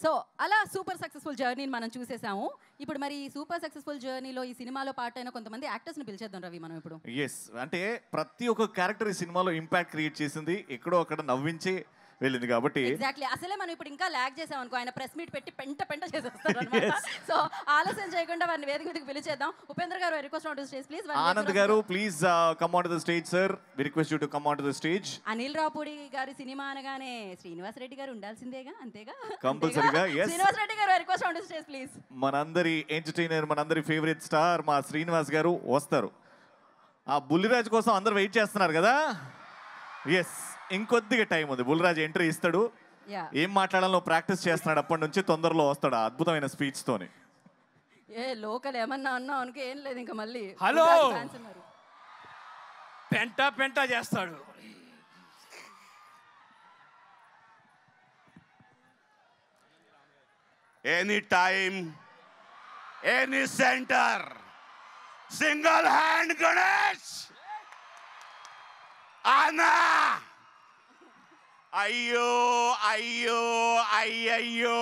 So అలా super successful జర్నీని మనం చూసేసాము. ఇప్పుడు మరి ఈ సూపర్ సక్సెస్ఫుల్ జర్నీలో ఈ సినిమాలో పార్ట్ అయిన కొంతమంది యాక్టర్స్ని పిలిచేద్దాం రవి మనం ఇప్పుడు. ఎస్, అంటే ప్రతి ఒక్క క్యారెక్టర్ ఈ సినిమాలో ఇంపాక్ట్ క్రియేట్ చేసింది, ఎక్కడో అక్కడ నవ్వించి వెళ్ళింది కాబట్టి. ఎగ్జాక్ట్లీ, అసలే మనం ఇప్పుడు ఇంకా లాగ్ చేసాం అనుకో, ఆయన ప్రెస్ మీట్ పెట్టి పెంట చేసేస్తారు అన్నమాట. సో ఆలస్యం చేయకుండా వారిని వేదిక మీదకి పిలిచేద్దాం. ఉపేంద్ర గారు request on to stage please. Anand గారు please come on to the stage sir, we request you to come on to the stage. Anil Ravipudi గారి సినిమా అనగానే శ్రీనివాస్ రెడ్డి గారు ఉండాల్సిందేగా, అంతేగా? కంపల్సరీగా. yes, శ్రీనివాస్ రెడ్డి గారు request on to stage please. మనందరి ఎంటర్టైనర్, మనందరి ఫేవరెట్ స్టార్ మా శ్రీనివాస్ గారు వస్తారు. ఆ బుల్లిరాజ్ కోసం అందరూ వెయిట్ చేస్తున్నారు కదా. ఎస్, ఇంకొద్దిగా టైం ఉంది. బుల్లిరాజ్ ఎంట్రీ ఇస్తాడు. ఏం మాట్లాడాలో ప్రాక్టీస్ చేస్తున్నాడు అప్పటి నుంచి, తొందరలో వస్తాడు అద్భుతమైన స్పీచ్ తోని. ఏ లోకల్ ఏమన్నా అన్నా అనుకో, ఏం లేదు ఇంకా మళ్ళీ. హలో, పెంట చేస్తాడు. Any time, any centre, single hand Ganesh ఆనా. అయ్యో అయ్యో అయ్యయ్యో.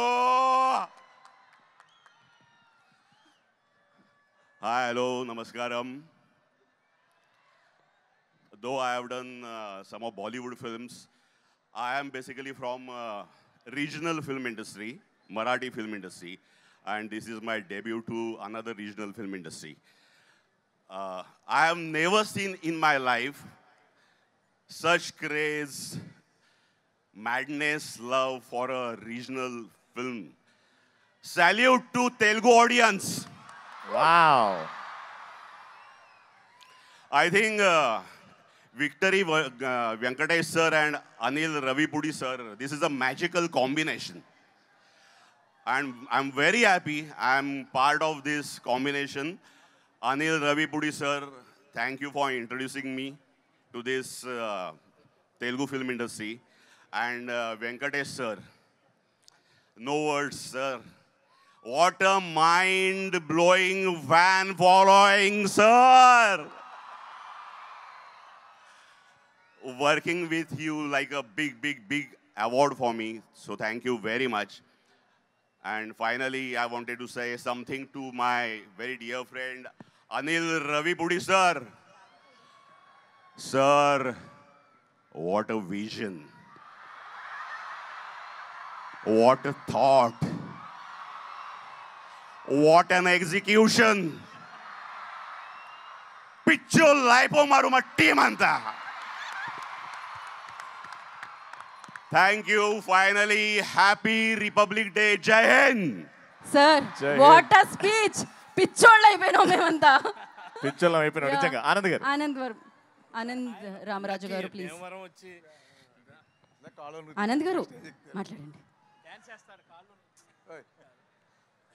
హాయ్, హలో, నమస్కారం. Though I have done some of Bollywood films, I am basically from regional film industry, Marathi film industry, and this is my debut to another regional film industry. I have never seen in my life such craze, madness, love for a regional film. Salute to Telugu audience. Wow. I think Victory Venkatesh sir and Anil Ravipudi sir, this is a magical combination. And I'm very happy I'm part of this combination. Anil Ravipudi sir, thank you for introducing me to this Telugu film industry. And Venkatesh sir, no words sir. What a mind-blowing fan following sir. Working with you like a big award for me. So thank you very much. And finally, I wanted to say something to my very dear friend, Anil Ravipudi sir. Sir, what a vision. What a thought. What an execution. Picture life maruma team anta. Thank you. Finally, happy Republic Day. Jai Hind. Sir, what a speech. పిచ్చోళ్ళు అయిపోయినాం మేమంతా. పిచ్చోళ్ళం అయిపోయినాం నిజంగా. ఆనంద్ గారు. ఆనంద్ రామరాజు గారు please. Anand గారు మాట్లాడండి.